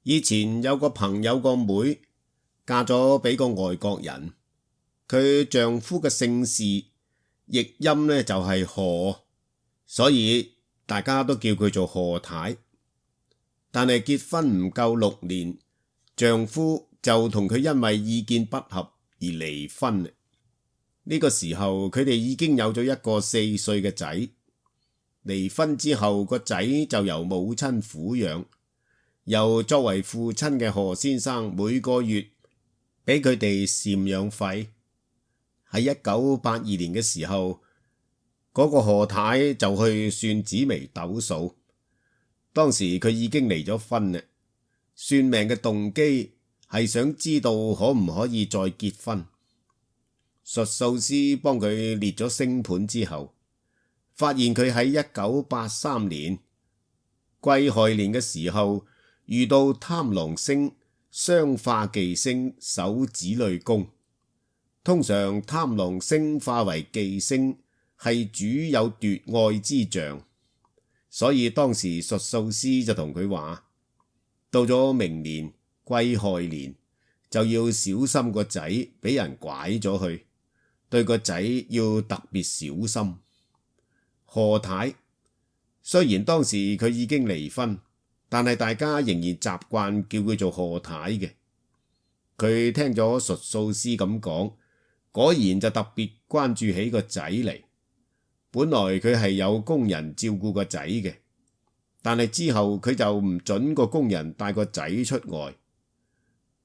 以前有個朋友個妹嫁咗俾個外國人，佢丈夫嘅姓氏譯音呢就係賀，所以大家都叫佢做賀太。但係結婚唔夠6年，丈夫就同佢因為意見不合而離婚。呢個時候佢哋已經有咗一個4歲嘅仔。離婚之後個仔就由母親撫養，由作為父親嘅賀先生每個月俾佢哋贍養費。喺1982年嘅時候，嗰個賀太就去算紫微斗數，當時佢已經離咗婚啦。算命嘅動機係想知道可唔可以再結婚。術數師幫佢列咗星盤之後，發現佢喺1983年癸亥年嘅時候遇到貪狼星雙化忌星守子女宮。通常貪狼星化為忌星係主有奪愛之象，所以當時術數師就同佢話，到咗明年癸亥年就要小心個仔俾人拐咗去，對個仔要特別小心。賀太雖然當時佢已經離婚，但係大家仍然習慣叫佢做賀太嘅。佢聽咗術數師咁講，果然就特別關注起個仔嚟。本來佢係有工人照顧個仔嘅，但係之後佢就唔准個工人帶個仔出外。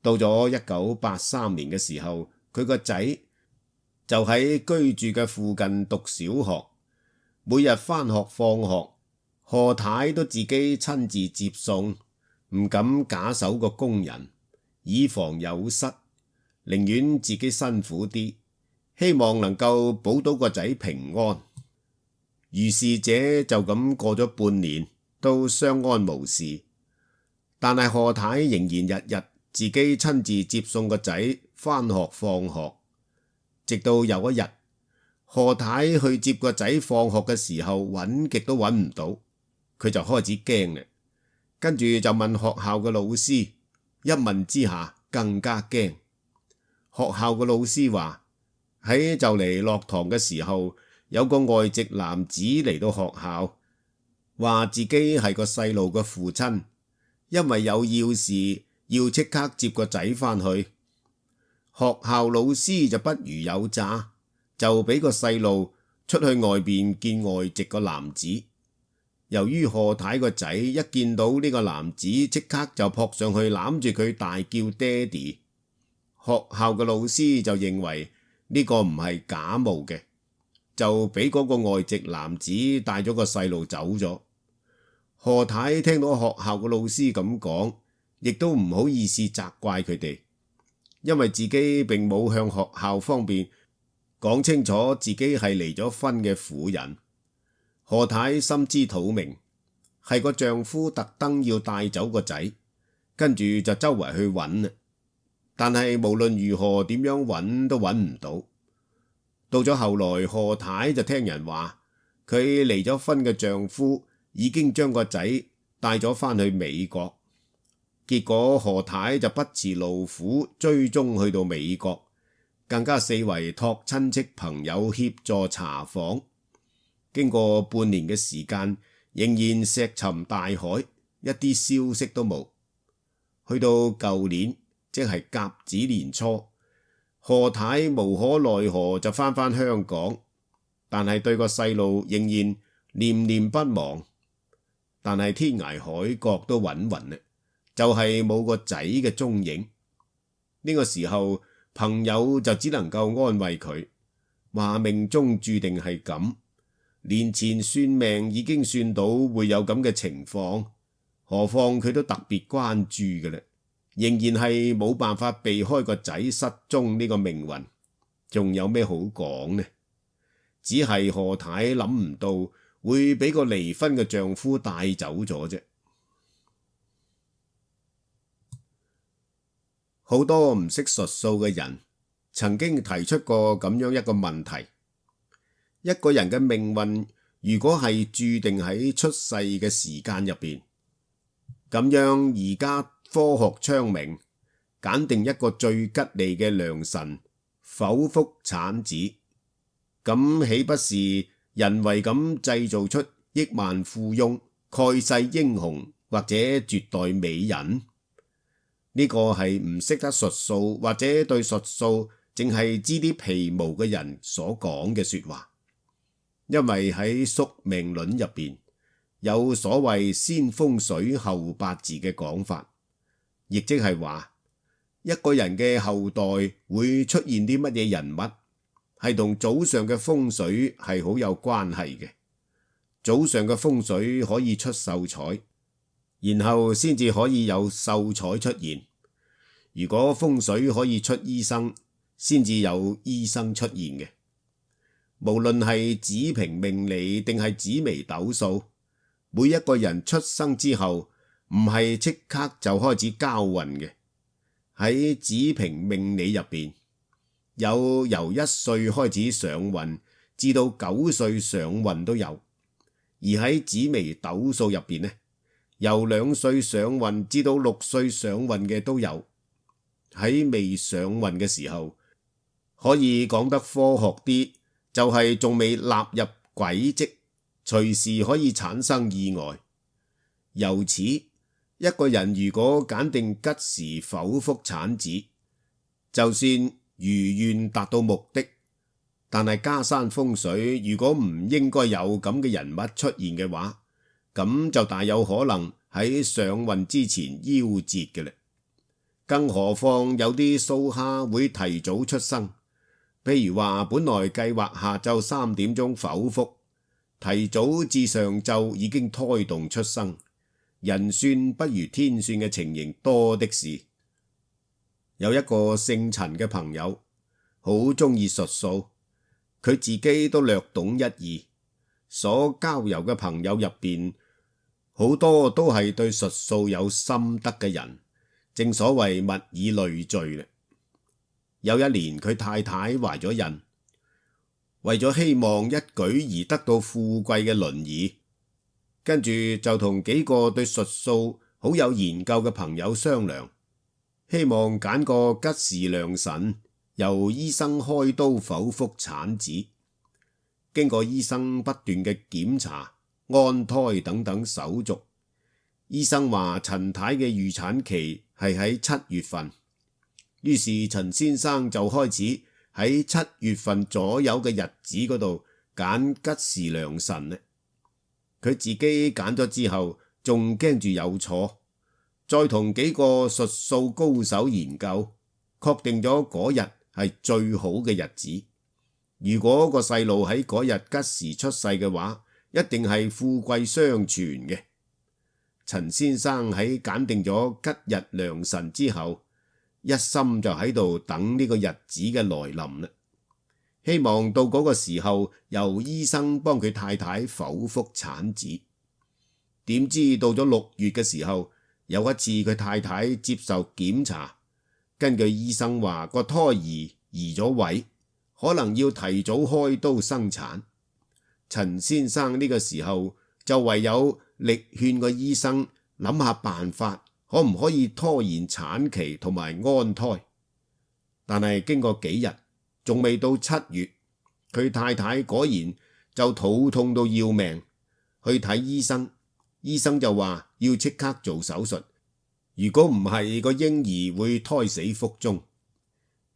到咗1983年嘅時候，佢個仔就喺居住嘅附近讀小學，每日返學放學，賀太都自己親自接送，唔敢假手個工人，以防有失，寧願自己辛苦啲，希望能夠保到個仔平安。如是者就咁過咗半年，都相安無事。但係賀太仍然日日自己親自接送個仔返學放學，直到有一日，賀太去接個仔放學嘅時候，揾極都揾唔到，佢就開始驚啦。跟住就問學校嘅老師，一問之下更加驚。學校嘅老師話，喺就嚟落堂嘅時候，有個外籍男子嚟到學校，話自己係個細路嘅父親，因為有要事要即刻接個仔返去。學校老師就不如有詐，就俾個細路出去外邊見外籍個男子。由於賀太個仔一見到呢個男子，即刻就撲上去攬住佢大叫爹哋。學校嘅老師就認為呢個唔係假冒嘅，就俾嗰個外籍男子帶咗個細路走咗。賀太聽到學校嘅老師咁講，亦都唔好意思責怪佢哋，因為自己並冇向學校方面講清楚自己係離咗婚嘅婦人。賀太心知肚明，係個丈夫特登要帶走個仔，跟住就周圍去揾啦。但係無論如何點樣揾都揾唔到。到咗後來，賀太就聽人話，佢離咗婚嘅丈夫已經將個仔帶咗返去美國。結果賀太就不辭勞苦追蹤去到美國，更加四圍託親戚朋友協助查訪。經過半年嘅時間，仍然石沉大海，一啲消息都冇。去到舊年，即係甲子年初，賀太無可奈何就返香港，但係對個細路仍然念念不忘。但係天涯海角都揾勻啦，就係冇個仔嘅蹤影。呢個時候，朋友就只能夠安慰佢，話命中注定係咁。年前算命已經算到會有咁嘅情況，何況佢都特別關注嘅啦，仍然係冇辦法避開個仔失蹤呢個命運，仲有咩好講呢？只係賀太諗唔到會俾個離婚嘅丈夫帶走咗啫。好多唔識術數嘅人曾經提出過咁樣一個問題：一個人嘅命運如果係注定喺出世嘅時間入邊，咁樣而家科學昌明，揀定一個最吉利嘅良辰，剖腹產子，咁豈不是人為咁製造出億萬富翁、蓋世英雄或者絕代美人？呢個係唔識得術數或者對術數淨係知啲皮毛嘅人所講嘅說話。因為喺宿命論入邊有所謂先風水後八字嘅講法，亦即係話一個人嘅後代會出現啲乜嘢人物，係同祖上嘅風水係好有關係嘅。祖上嘅風水可以出秀才，然後先至可以有秀才出現。如果風水可以出醫生，先至有醫生出現嘅。無論係子平命理定係紫微斗數，每一個人出生之後唔係即刻就開始交運嘅。喺子平命理入邊，有由1歲開始上運至到9歲上運都有；而喺紫微斗數入邊呢，由2歲上運至到6歲上運嘅都有。喺未上運嘅時候，可以講得科學啲，就係仲未納入軌跡，隨時可以產生意外。由此，一個人如果揀定吉時剖腹產子，就算如願達到目的，但係家山風水如果唔應該有咁嘅人物出現嘅話，咁就大有可能喺上運之前夭折嘅啦。更何況有啲蘇蝦會提早出生，譬如話本來計劃下晝3點鐘剖腹，提早至上晝已經胎動出生，人算不如天算嘅情形多的是。有一個姓陳嘅朋友，好中意術數，佢自己都略懂一二，所交遊嘅朋友入邊，好多都係對術數有心得嘅人。正所謂物以類聚。有一年佢太太懷咗孕，為咗希望一舉而得到富貴嘅麟兒，跟住就同幾個對術數好有研究嘅朋友商量，希望揀個吉時良辰，由醫生開刀剖腹產子。經過醫生不斷嘅檢查、安胎等等手續，醫生話陳太嘅預產期係喺7月份，於是陳先生就開始喺7月份左右嘅日子嗰度揀吉時良辰呢。佢自己揀咗之後，仲驚住有錯，再同幾個術數高手研究，確定咗嗰日係最好嘅日子。如果個細路喺嗰日吉時出世嘅話，一定係富貴雙全嘅。陳先生喺揀定咗吉日良辰之後，一心就喺度等呢個日子嘅來臨啦，希望到嗰個時候由醫生幫佢太太剖腹產子。點知到咗6月嘅時候，有一次佢太太接受檢查，根據醫生話個胎兒移咗位，可能要提早開刀生產。陳先生呢個時候就唯有力勸個醫生諗下辦法，可唔可以拖延產期同埋安胎。但係經過幾日，仲未到7月，佢太太果然就肚痛到要命，去睇醫生。醫生就話要即刻做手術，如果唔係個嬰兒會胎死腹中。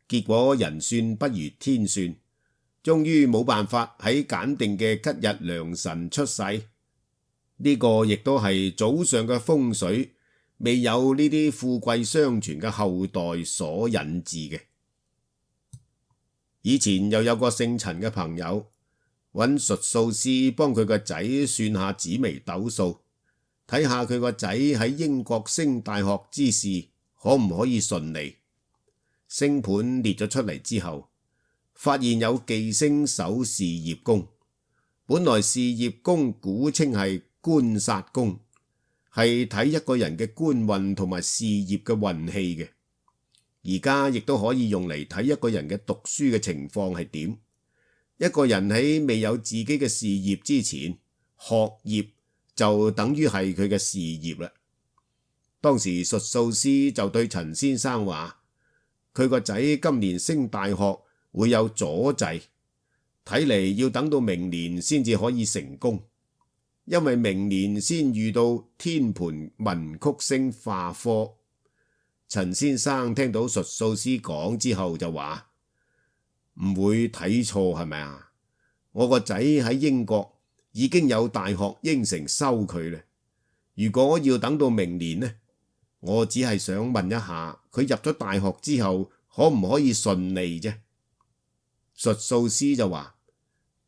結果人算不如天算，終於冇辦法喺揀定嘅吉日良辰出世。呢個亦都係祖上嘅風水未有呢啲富貴雙全嘅後代所引致嘅。以前又有個姓陳嘅朋友，揾術數師幫佢個仔算下紫微斗數，睇下佢個仔喺英國升大學之事可唔可以順利。星盤列咗出嚟之後，發現有忌星守事業宮。本來事業宮古稱係官殺宮，係睇一個人嘅官運同埋事業嘅運氣嘅。而家亦都可以用嚟睇一個人嘅讀書嘅情況係點。一個人喺未有自己嘅事業之前，學業就等於係佢嘅事業啦。當時術數師就對陳先生話：佢個仔今年升大學會有阻滯，睇嚟要等到明年先至可以成功，因為明年先遇到天盤文曲星化科。陳先生聽到術數師講之後就話：唔會睇錯係咪啊？我個仔喺英國已經有大學應承收佢啦。如果要等到明年呢，我只係想問一下，佢入咗大學之後可唔可以順利啫？術數師就話：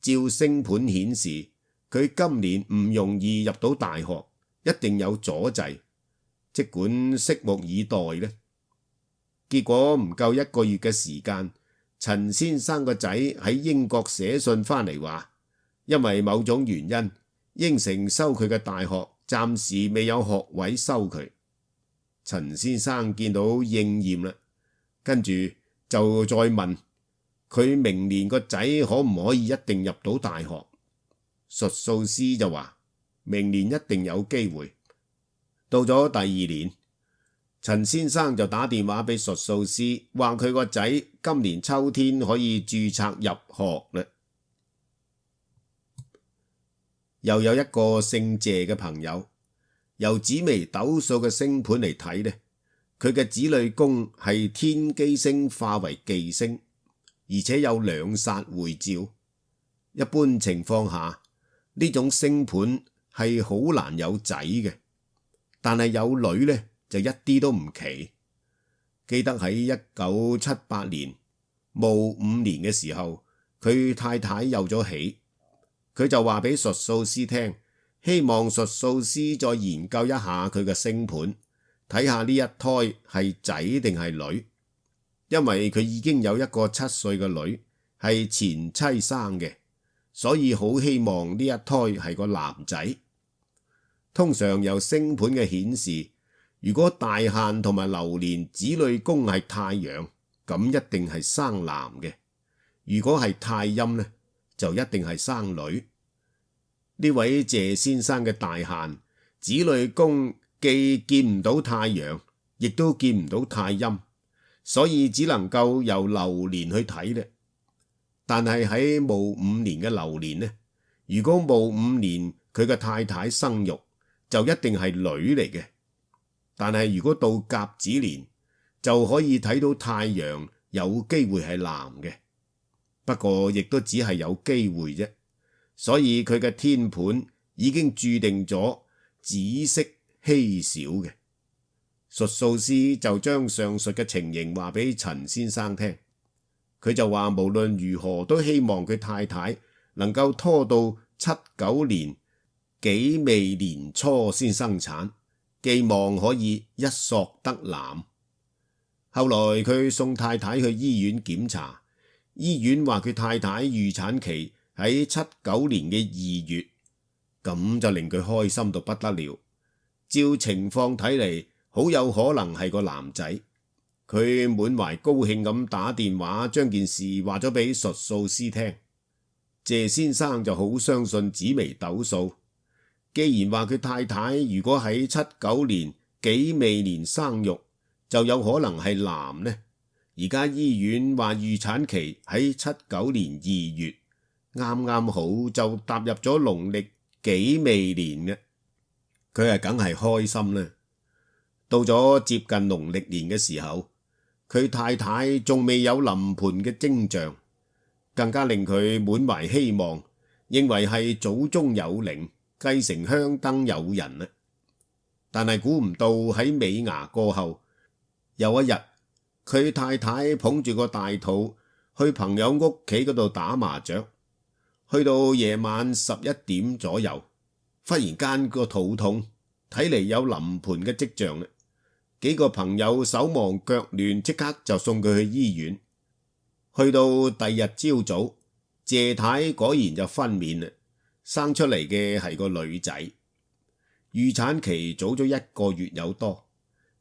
照星盤顯示，佢今年唔容易入到大學，一定有阻滯，即管拭目以待呢。結果唔夠1個月嘅時間，陳先生個仔喺英國寫信翻嚟話，因為某種原因，應承收佢嘅大學，暫時未有學位收佢。陳先生見到應驗啦，跟住就再問佢明年個仔可唔可以一定入到大學。術數師就話明年一定有機會。到咗第2年，陳先生就打電話俾術數師，話佢個仔今年秋天可以註冊入學啦。又有一個姓謝嘅朋友，由紫微斗數嘅星盤嚟睇呢，佢嘅子女宮係天機星化為忌星，而且有兩煞會照。一般情況下，呢種星盤係好難有仔嘅，但係有女呢就一啲都唔奇。記得喺1978年戊午年嘅時候，佢太太有咗喜，佢就話俾術數師聽，希望術數師再研究一下佢嘅星盤，睇下呢一胎係仔定係女，因為佢已經有一個7歲嘅女係前妻生嘅，所以好希望呢一胎係個男仔。通常由星盤嘅顯示，如果大限同埋流年子女宮係太陽，咁一定係生男嘅；如果係太陰呢，就一定係生女。呢位謝先生嘅大限子女宮既見唔到太陽，亦都見唔到太陰，所以只能夠由流年去睇咧。但係喺戊午年嘅流年呢，如果戊午年佢嘅太太生育，就一定係女嚟嘅。但係如果到甲子年，就可以睇到太陽有機會係男嘅，不過亦都只係有機會啫。所以佢嘅天盤已經注定咗子息稀少嘅。術數師就將上述嘅情形話俾陳先生聽，佢就話無論如何都希望佢太太能夠拖到79年己未年初先生產，寄望可以一索得男。後來佢送太太去醫院檢查，醫院話佢太太預產期喺79年嘅2月，咁就令佢開心到不得了。照情況睇嚟，好有可能係個男仔。佢滿懷高興咁打電話將件事話咗俾術數師聽。謝先生就好相信紫微斗數，既然話佢太太如果喺79年己未年生育，就有可能係男呢。而家醫院話預產期喺79年2月，啱啱好就踏入咗農曆己未年嘅，佢係梗係開心啦。到咗接近農曆年嘅時候，佢太太仲未有臨盆嘅徵象，更加令佢滿懷希望，認為係祖宗有靈，繼承香燈有人啦。但係估唔到喺尾牙過後，有一日佢太太捧住個大肚去朋友屋企嗰度打麻雀，去到夜晚11點左右，忽然間個肚痛，睇嚟有臨盆嘅跡象啦。幾個朋友手忙腳亂，即刻就送佢去醫院。去到第二日朝早，謝太果然就分娩啦，生出嚟嘅係個女仔。預產期早咗1個月有多。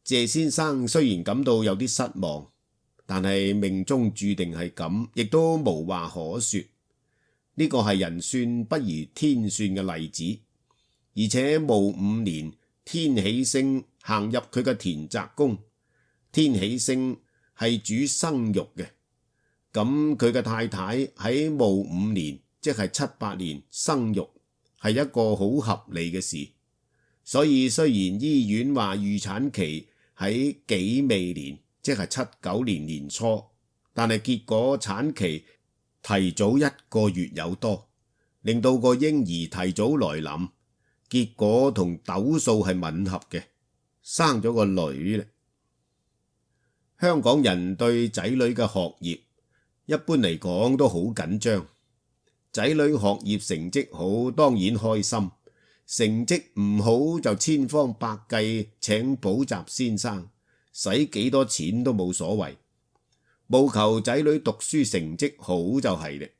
謝先生雖然感到有啲失望，但係命中注定係咁，亦都無話可說。呢個係人算不如天算嘅例子，而且戊午年天喜星行入佢嘅田宅宮。天喜星係主生育嘅，咁佢嘅太太喺戊午年，即係7、8年生育，係一個好合理嘅事。所以雖然醫院話預產期喺己未年，即係79年年初，但係結果產期提早1個月有多，令到個嬰兒提早來臨，結果同斗數係吻合嘅，生咗個女咧。香港人對仔女嘅學業一般嚟講都好緊張，仔女學業成績好當然開心，成績唔好就千方百計請補習先生，使幾多錢都冇所謂，務求仔女讀書成績好就係咧。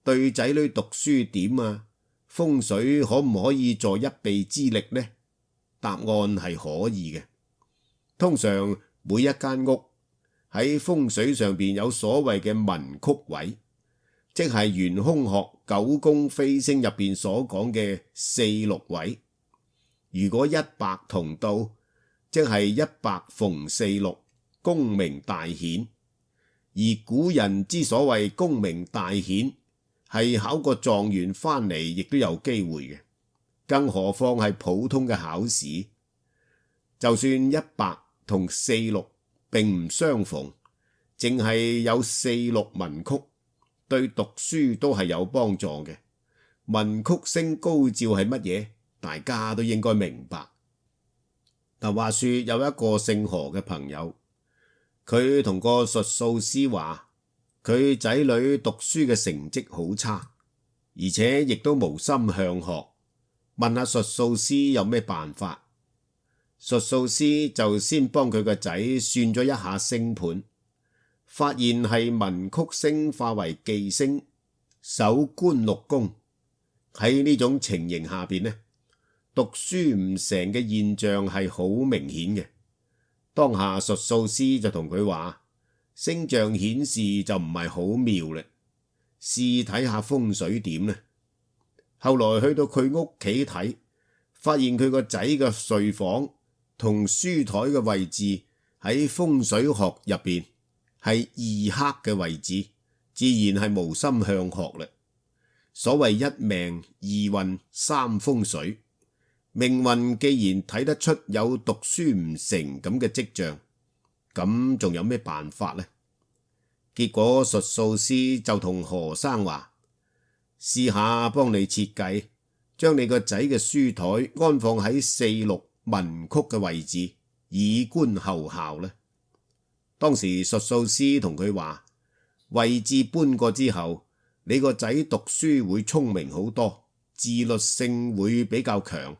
對仔女讀書點啊？風水可唔可以助一臂之力呢？答案係可以嘅。通常每一間屋喺風水上邊有所謂嘅文曲位，即係玄空學九宮飛星入邊所講嘅4、6位。如果1白同道，即係1白逢4、6，功名大顯。而古人之所謂功名大顯，係考個狀元翻嚟亦都有機會嘅，更何況係普通嘅考試。就算1白同4、6並唔相逢，淨係有4、6文曲，對讀書都係有幫助嘅。文曲星高照係乜嘢？大家都應該明白。嗱，話說有一個姓何嘅朋友，佢同個術數師話，佢仔女讀書嘅成績好差，而且亦都無心向學，問下術數師有咩辦法。術數師就先幫佢個仔算咗一下星盤，發現係文曲星化為忌星，守官祿宮。喺呢種情形下邊呢，讀書唔成嘅現象係好明顯嘅。當下術數師就同佢話，星象顯示就唔係好妙咧，試睇下風水點呢。後來去到佢屋企睇，發現佢個仔嘅睡房同書台嘅位置喺風水學入邊係2黑嘅位置，自然係無心向學啦。所謂1命2運3風水，命運既然睇得出有讀書唔成咁嘅跡象，咁仲有咩辦法呢？結果術數師就同何生話，試下幫你設計，將你個仔嘅書台安放喺4、6文曲嘅位置，以觀後效呢。當時術數師同佢話，位置搬過之後，你個仔讀書會聰明好多，自律性會比較強，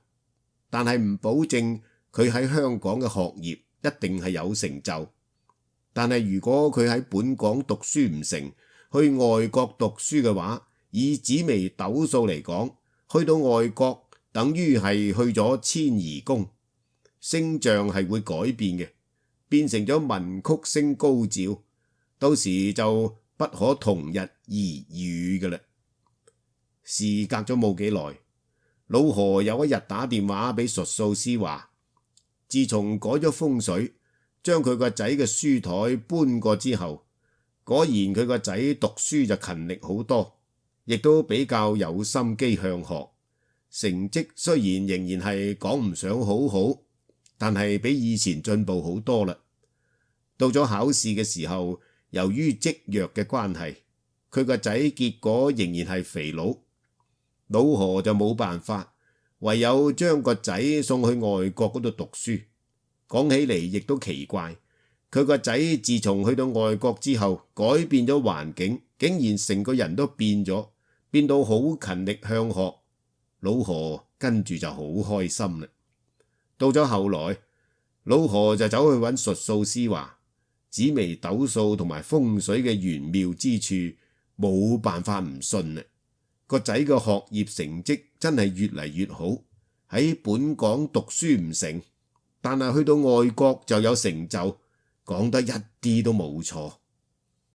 但係唔保證佢喺香港嘅學業一定係有成就。但係如果佢喺本港讀書唔成，去外國讀書嘅話，以紫微斗數嚟講，去到外國等於係去咗遷移宮，星象係會改變嘅，變成咗文曲星高照，到時就不可同日而語嘅啦。事隔咗冇幾耐，老何有一日打電話俾術數師話，自從改咗風水，將佢個仔嘅書台搬過之後，果然佢個仔讀書就勤力好多，亦都比較有心機向學，成績雖然仍然係講唔上好好，但係比以前進步好多啦。到咗考試嘅時候，由於積弱嘅關係，佢個仔結果仍然係肥佬，老何就冇辦法，唯有將個仔送去外國嗰度讀書。講起嚟亦都奇怪，佢個仔自從去到外國之後，改變咗環境，竟然成個人都變咗，變到好勤力向學。老何跟住就好開心啦。到咗後來，老何就走去揾術數師話，紫微斗數同埋風水嘅玄妙之處，冇辦法唔信啦。個仔嘅學業成績真係越嚟越好，喺本港讀書唔成，但係去到外國就有成就，講得一啲都冇錯。